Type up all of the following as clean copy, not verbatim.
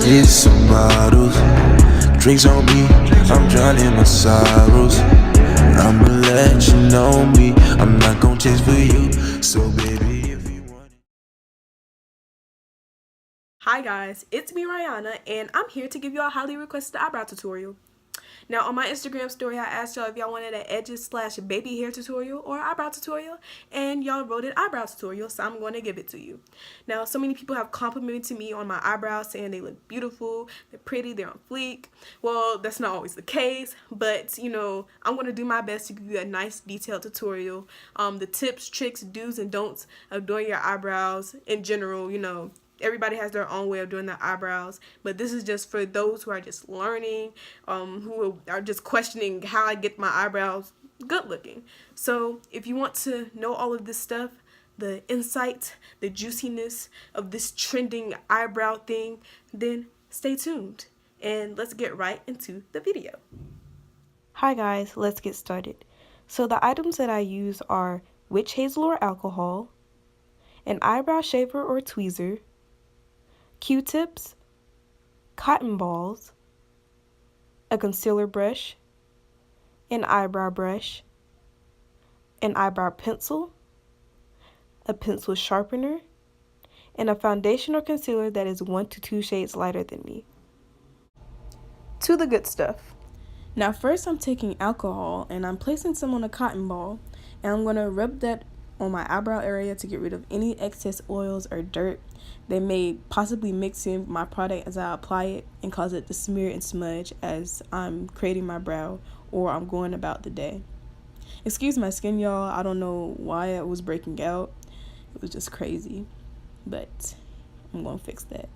get some bottles. Drinks on me, I'm drowning my sorrows. I'ma let you know me, I'm not gon' change for you. So baby, if you want it. Hi guys, it's me Rihanna, and I'm here to give you a highly requested eyebrow tutorial. Now on my Instagram story I asked y'all if y'all wanted an edges / baby hair tutorial or eyebrow tutorial, and y'all voted eyebrow tutorial, so I'm going to give it to you. Now so many people have complimented me on my eyebrows, saying they look beautiful, they're pretty, they're on fleek. Well, that's not always the case, but you know, I'm going to do my best to give you a nice detailed tutorial. The tips, tricks, do's and don'ts of doing your eyebrows in general. You know, everybody has their own way of doing their eyebrows, but this is just for those who are just learning, who are just questioning how I get my eyebrows good looking. So if you want to know all of this stuff, the insight, the juiciness of this trending eyebrow thing, then stay tuned and let's get right into the video. Hi guys, let's get started. So the items that I use are witch hazel or alcohol, an eyebrow shaver or tweezer, Q-tips, cotton balls, a concealer brush, an eyebrow brush, an eyebrow pencil, a pencil sharpener, and a foundation or concealer that is 1 to 2 shades lighter than me. To the good stuff. Now first I'm taking alcohol and I'm placing some on a cotton ball, and I'm going to rub that on my eyebrow area to get rid of any excess oils or dirt that may possibly mix in my product as I apply it and cause it to smear and smudge as I'm creating my brow or I'm going about the day. Excuse my skin, y'all. I don't know why it was breaking out. It was just crazy, but I'm going to fix that.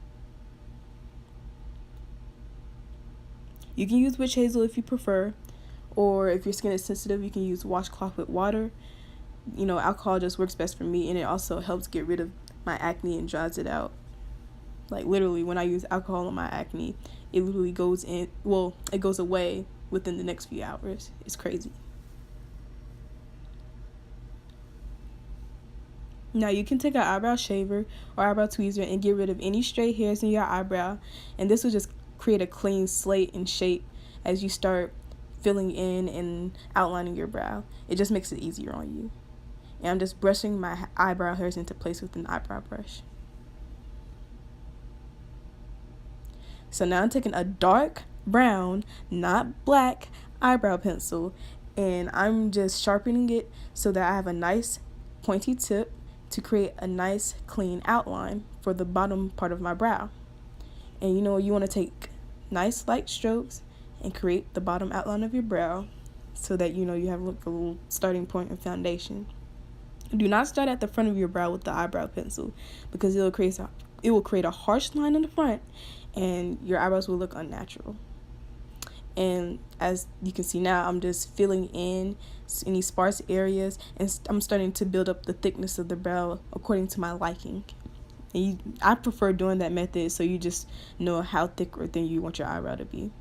You can use witch hazel if you prefer, or if your skin is sensitive, you can use washcloth with water. You know, alcohol just works best for me, and it also helps get rid of my acne and dries it out. Like literally, when I use alcohol on my acne, it literally goes in, well, it goes away within the next few hours. It's crazy. Now you can take an eyebrow shaver or eyebrow tweezer and get rid of any stray hairs in your eyebrow, and this will just create a clean slate and shape as you start filling in and outlining your brow. It just makes it easier on you. And I'm just brushing my eyebrow hairs into place with an eyebrow brush. So now I'm taking a dark brown, not black, eyebrow pencil, and I'm just sharpening it so that I have a nice pointy tip to create a nice clean outline for the bottom part of my brow. And you know, you want to take nice light strokes and create the bottom outline of your brow so that you know you have a little starting point and foundation. Do not start at the front of your brow with the eyebrow pencil, because it will create a harsh line in the front and your eyebrows will look unnatural. And as you can see now, I'm just filling in any sparse areas, and I'm starting to build up the thickness of the brow according to my liking. And I prefer doing that method so you just know how thick or thin you want your eyebrow to be.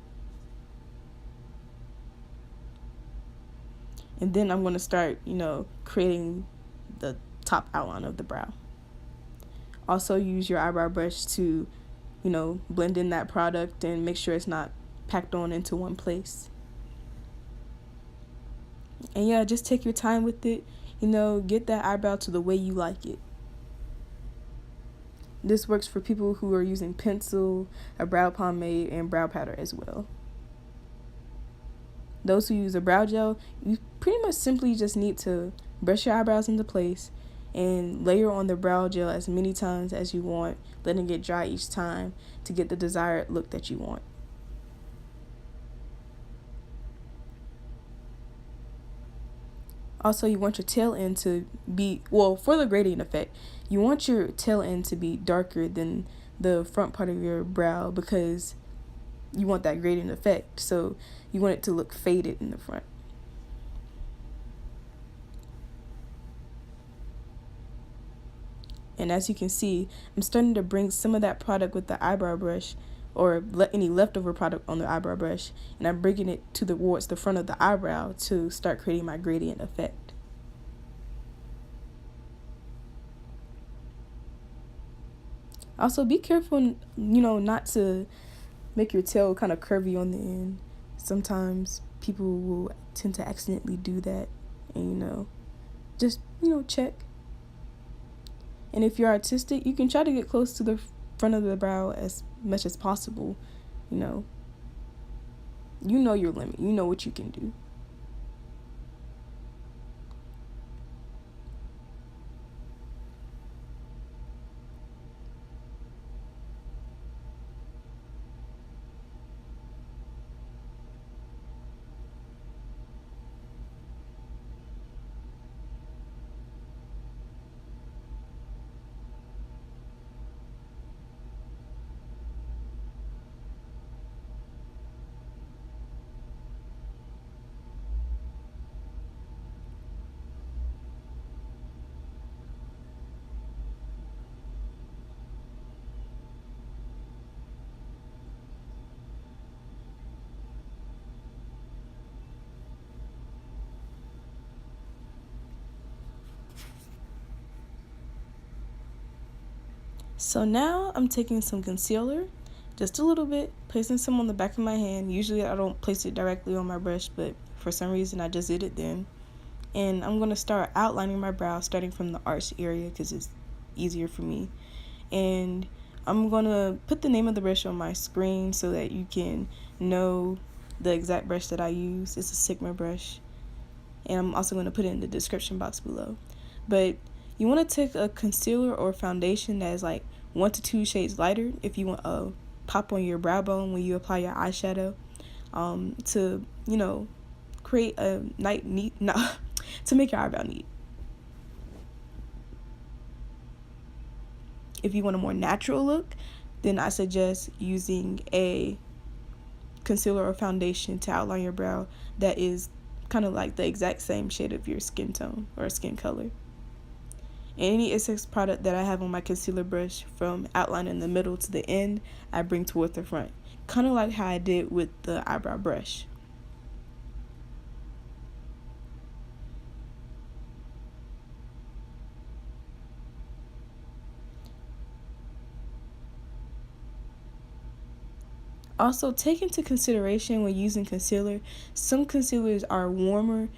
And then I'm going to start, you know, creating the top outline of the brow. Also use your eyebrow brush to, you know, blend in that product and make sure it's not packed on into one place. And yeah, just take your time with it. You know, get that eyebrow to the way you like it. This works for people who are using pencil, a brow pomade, and brow powder as well. Those who use a brow gel, you pretty much simply just need to brush your eyebrows into place and layer on the brow gel as many times as you want, letting it dry each time to get the desired look that you want. Also, you want your tail end to be, well, for the gradient effect, you want your tail end to be darker than the front part of your brow because you want that gradient effect. So you want it to look faded in the front. And as you can see, I'm starting to bring some of that product with the eyebrow brush, or any leftover product on the eyebrow brush, and I'm bringing it towards the front of the eyebrow to start creating my gradient effect. Also, be careful, not to make your tail kind of curvy on the end. Sometimes people will tend to accidentally do that, and just check. And if you're artistic, you can try to get close to the front of the brow as much as possible. You know your limit. You know what you can do. So now I'm taking some concealer, just a little bit, placing some on the back of my hand. Usually I don't place it directly on my brush, but for some reason I just did it then. And I'm going to start outlining my brow, starting from the arch area because it's easier for me. And I'm going to put the name of the brush on my screen so that you can know the exact brush that I use. It's a Sigma brush. And I'm also going to put it in the description box below. But you want to take a concealer or foundation that is like 1 to 2 shades lighter if you want a pop on your brow bone when you apply your eyeshadow, to create a to make your eyebrow neat. If you want a more natural look, then I suggest using a concealer or foundation to outline your brow that is kind of like the exact same shade of your skin tone or skin color. Any Essex product that I have on my concealer brush, from outlining the middle to the end, I bring toward the front, kind of like how I did with the eyebrow brush. Also, take into consideration when using concealer, some concealers are warmer.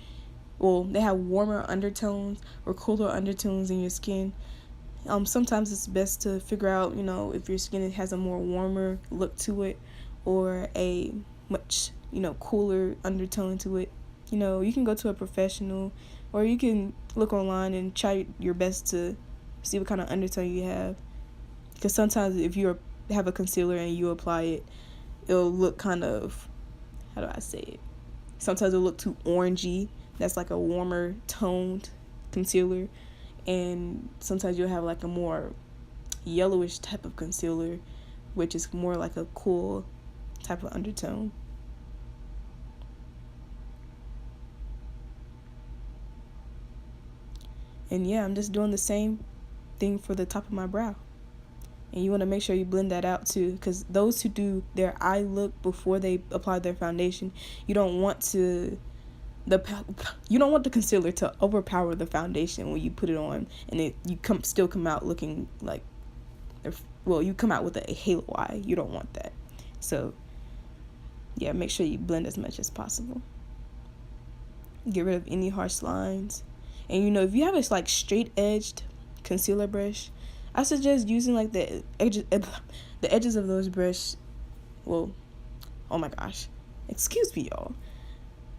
Well, they have warmer undertones or cooler undertones in your skin. Sometimes it's best to figure out, if your skin has a more warmer look to it or a much, cooler undertone to it. You can go to a professional or you can look online and try your best to see what kind of undertone you have. Because sometimes if you have a concealer and you apply it, it'll look kind of, how do I say it? Sometimes it'll look too orangey. That's like a warmer toned concealer. And sometimes you'll have like a more yellowish type of concealer, which is more like a cool type of undertone. And yeah, I'm just doing the same thing for the top of my brow. And you want to make sure you blend that out too, because those who do their eye look before they apply their foundation, you don't want the concealer to overpower the foundation when you put it on, and you still come out looking like, you come out with a halo eye. You don't want that. So yeah, make sure you blend as much as possible. Get rid of any harsh lines. And if you have a like straight edged concealer brush, I suggest using like the edges of those brushes. Oh my gosh, excuse me, y'all.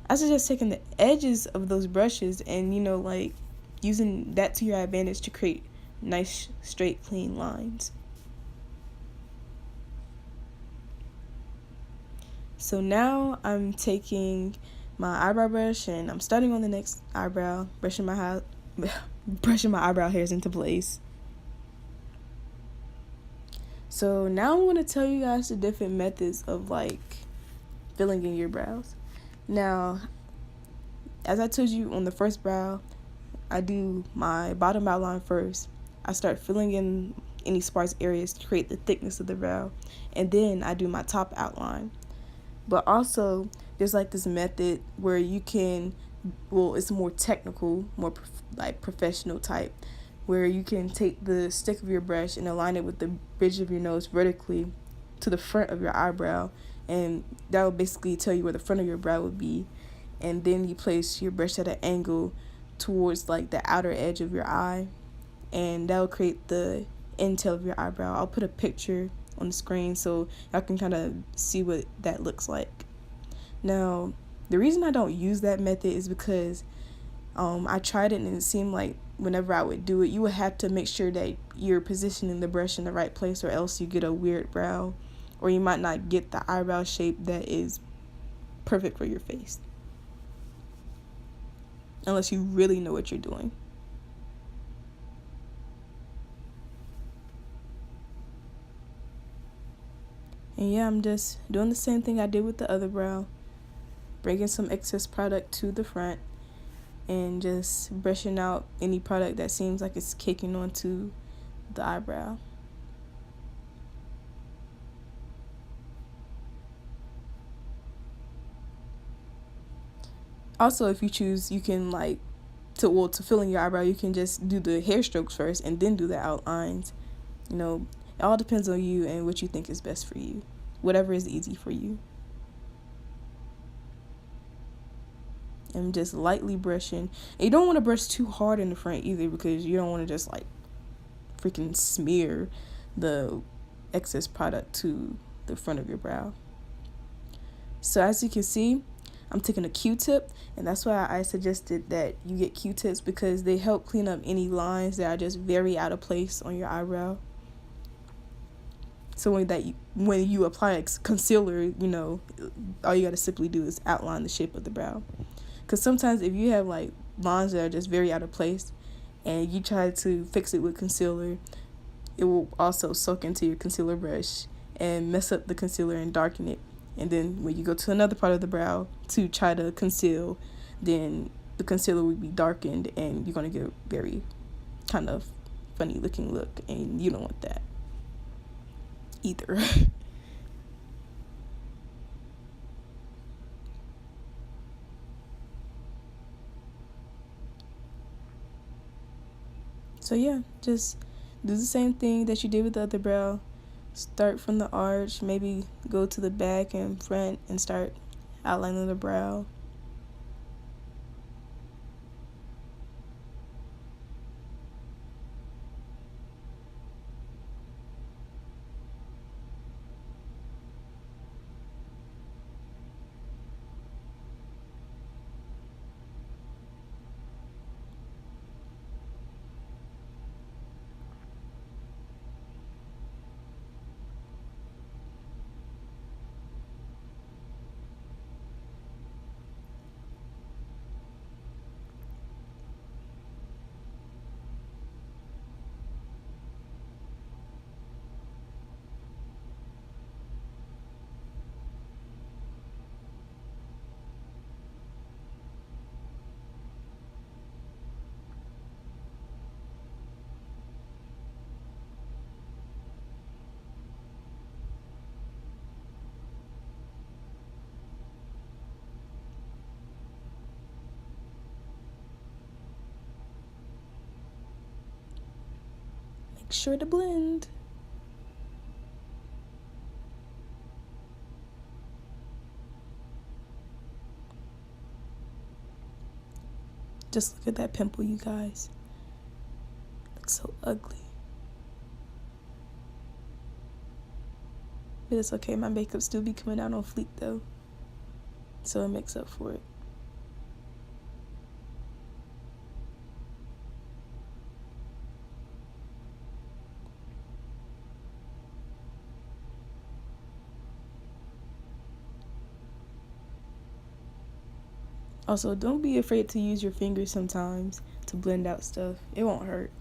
I suggest taking the edges of those brushes and like using that to your advantage to create nice straight clean lines. So now I'm taking my eyebrow brush and I'm starting on the next eyebrow, brushing my eyebrow hairs into place. So now I'm going to tell you guys the different methods of like filling in your brows. Now, as I told you on the first brow, I do my bottom outline first. I start filling in any sparse areas to create the thickness of the brow, and then I do my top outline. But also, there's like this method where you can, it's more technical, more like professional type, where you can take the stick of your brush and align it with the bridge of your nose vertically to the front of your eyebrow, and that will basically tell you where the front of your brow would be. And then you place your brush at an angle towards like the outer edge of your eye, and that will create the intail of your eyebrow. I'll put a picture on the screen so y'all can kind of see what that looks like. Now, the reason I don't use that method is because I tried it and it seemed like whenever I would do it, you would have to make sure that you're positioning the brush in the right place, or else you get a weird brow, or you might not get the eyebrow shape that is perfect for your face, unless you really know what you're doing. And yeah, I'm just doing the same thing I did with the other brow, bringing some excess product to the front and just brushing out any product that seems like it's caking onto the eyebrow. Also, if you choose, you can to fill in your eyebrow, you can just do the hair strokes first and then do the outlines. You know, it all depends on you and what you think is best for you. Whatever is easy for you. And just lightly brushing. And you don't want to brush too hard in the front either, because you don't want to just freaking smear the excess product to the front of your brow. So as you can see, I'm taking a Q-tip, and that's why I suggested that you get Q-tips, because they help clean up any lines that are just very out of place on your eyebrow. So when you apply concealer, all you got to simply do is outline the shape of the brow. Because sometimes if you have lines that are just very out of place and you try to fix it with concealer, it will also soak into your concealer brush and mess up the concealer and darken it. And then when you go to another part of the brow to try to conceal, then the concealer will be darkened and you're going to get a very kind of funny looking look, and you don't want that either. So yeah, just do the same thing that you did with the other brow. Start from the arch, maybe go to the back and front and start outlining the brow. Make sure to blend. Just look at that pimple, you guys. Looks so ugly. But it's okay, my makeup still be coming out on fleek though, so it makes up for it. Also, don't be afraid to use your fingers sometimes to blend out stuff. It won't hurt.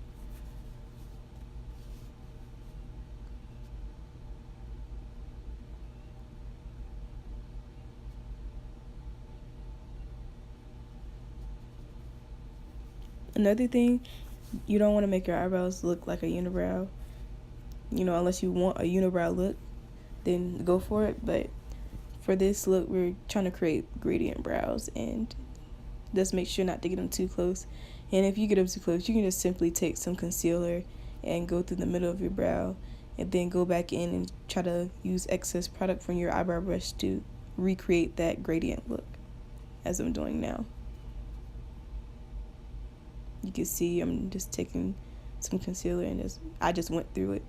Another thing, you don't want to make your eyebrows look like a unibrow. Unless you want a unibrow look, then go for it. But for this look, we're trying to create gradient brows, and just make sure not to get them too close. And if you get up too close, you can just simply take some concealer and go through the middle of your brow, and then go back in and try to use excess product from your eyebrow brush to recreate that gradient look, as I'm doing now. You can see I'm just taking some concealer and I just went through it.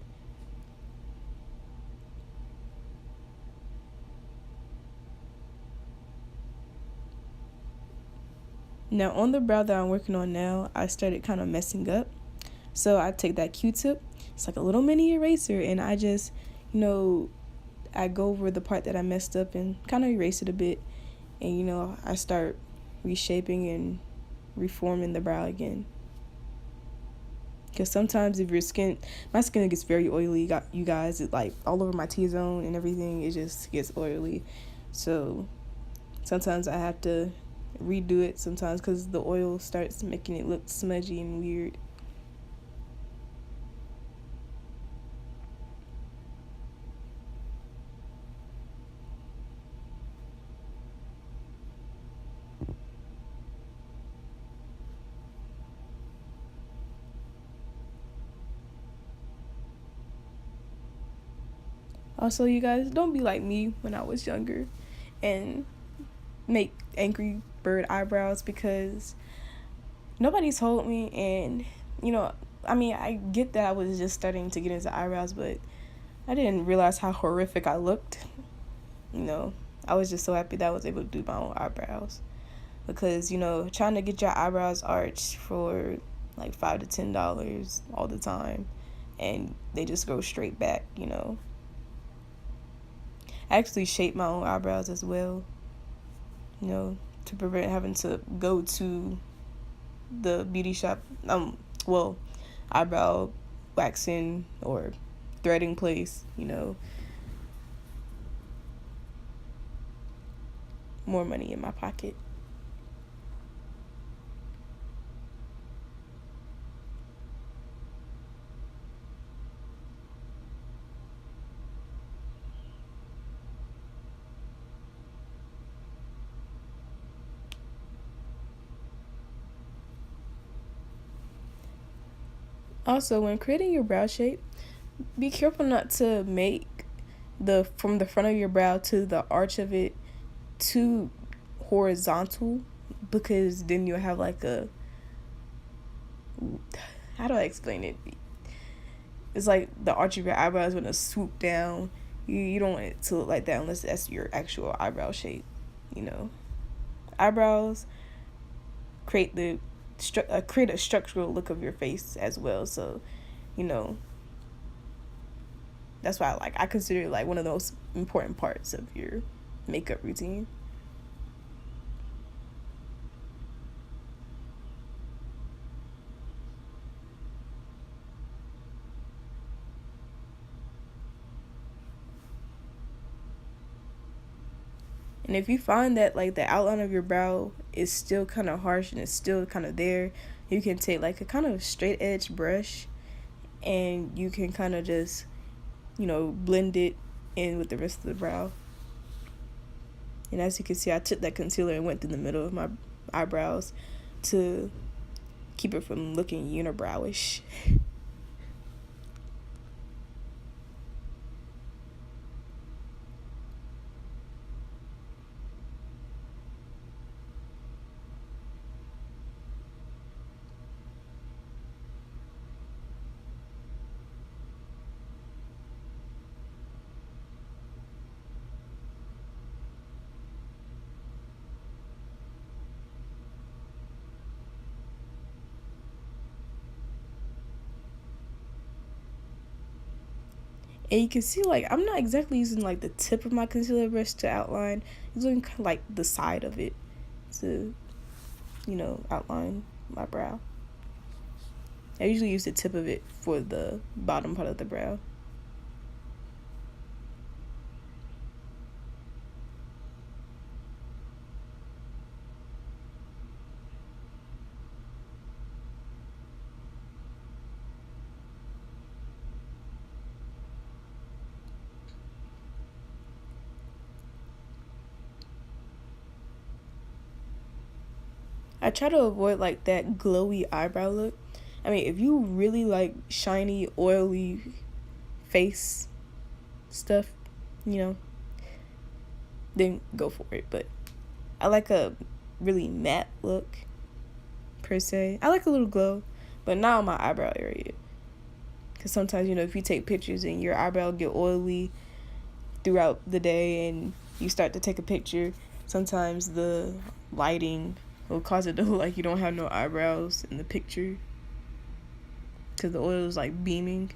Now on the brow that I'm working on now, I started kind of messing up. So I take that Q-tip, it's like a little mini eraser, and I just, I go over the part that I messed up and kind of erase it a bit. And, I start reshaping and reforming the brow again. Because sometimes if my skin gets very oily, you guys, it's like all over my T-zone and everything, it just gets oily. So sometimes I have to redo it sometimes because the oil starts making it look smudgy and weird. Also, you guys, don't be like me when I was younger and make angry bird eyebrows, because nobody told me. And I get that I was just starting to get into eyebrows, but I didn't realize how horrific I looked. I was just so happy that I was able to do my own eyebrows, because trying to get your eyebrows arched for like $5 to $10 all the time, and they just go straight back. I actually shape my own eyebrows as well, to prevent having to go to the beauty shop, eyebrow waxing or threading place, more money in my pocket. Also, when creating your brow shape, be careful not to make from the front of your brow to the arch of it too horizontal, because then you'll have like how do I explain it? It's like the arch of your eyebrow is going to swoop down. You don't want it to look like that unless that's your actual eyebrow shape. Eyebrows create create a structural look of your face as well. So, that's why I consider it like one of the most important parts of your makeup routine. And if you find that like the outline of your brow is still kind of harsh and it's still kind of there, you can take like a kind of straight edge brush and you can kind of just, blend it in with the rest of the brow. And as you can see, I took that concealer and went through the middle of my eyebrows to keep it from looking unibrowish. And you can see, like, I'm not exactly using, like, the tip of my concealer brush to outline. I'm using kind of, like, the side of it to, outline my brow. I usually use the tip of it for the bottom part of the brow. I try to avoid like that glowy eyebrow look. I mean, if you really like shiny, oily face stuff, you know, then go for it. But I like a really matte look, per se. I like a little glow, but not on my eyebrow area. Because sometimes, you know, if you take pictures and your eyebrow get oily throughout the day and you start to take a picture, sometimes the lighting will cause it to look like you don't have no eyebrows in the picture. Because the oil is like beaming.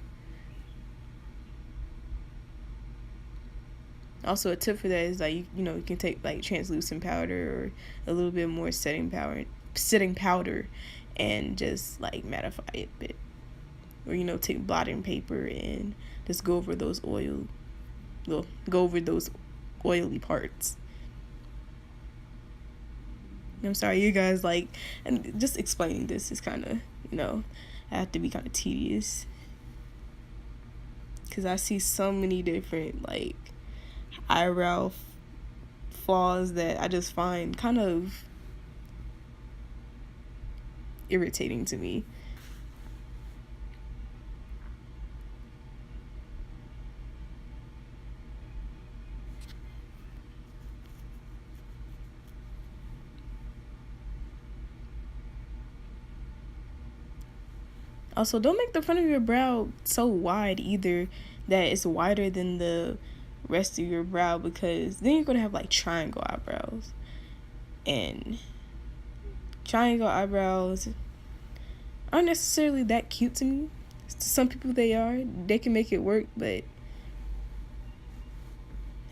Also, a tip for that is like you know, you can take like translucent powder or a little bit more setting powder and just like mattify it a bit. Or, you know, take blotting paper and just go over those oily parts. I'm sorry, you guys, like, and just explaining this is kind of, you know, I have to be kind of tedious. Because I see so many different, like, eyebrow flaws that I just find kind of irritating to me. Also, don't make the front of your brow so wide either that it's wider than the rest of your brow, because then you're going to have like triangle eyebrows. And triangle eyebrows aren't necessarily that cute to me. To some people they are. They can make it work, but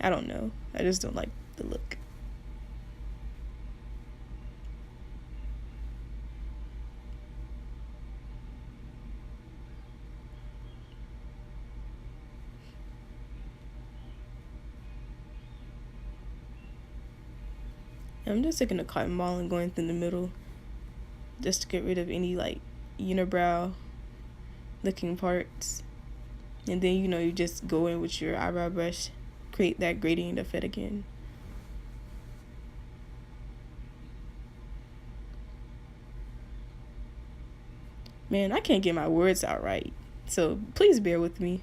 I don't know. I just don't like the look. I'm just taking a cotton ball and going through the middle just to get rid of any like unibrow looking parts. And then, you know, you just go in with your eyebrow brush, create that gradient effect again. Man, I can't get my words out right, so please bear with me.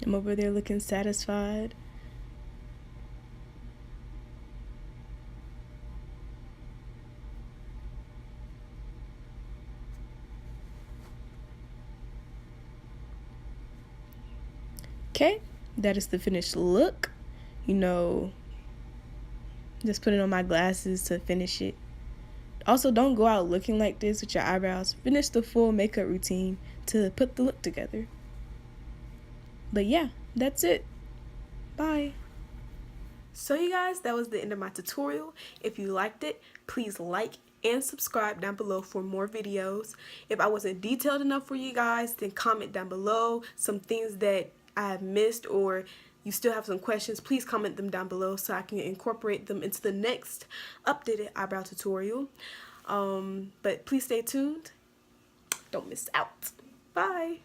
I'm over there looking satisfied. Okay, that is the finished look. You know, just putting on my glasses to finish it. Also, don't go out looking like this with your eyebrows. Finish the full makeup routine to put the look together. But yeah, that's it. Bye. So you guys, that was the end of my tutorial. If you liked it, please like and subscribe down below for more videos. If I wasn't detailed enough for you guys, then comment down below some things that I have missed, or you still have some questions. Please comment them down below so I can incorporate them into the next updated eyebrow tutorial. But please stay tuned. Don't miss out. Bye.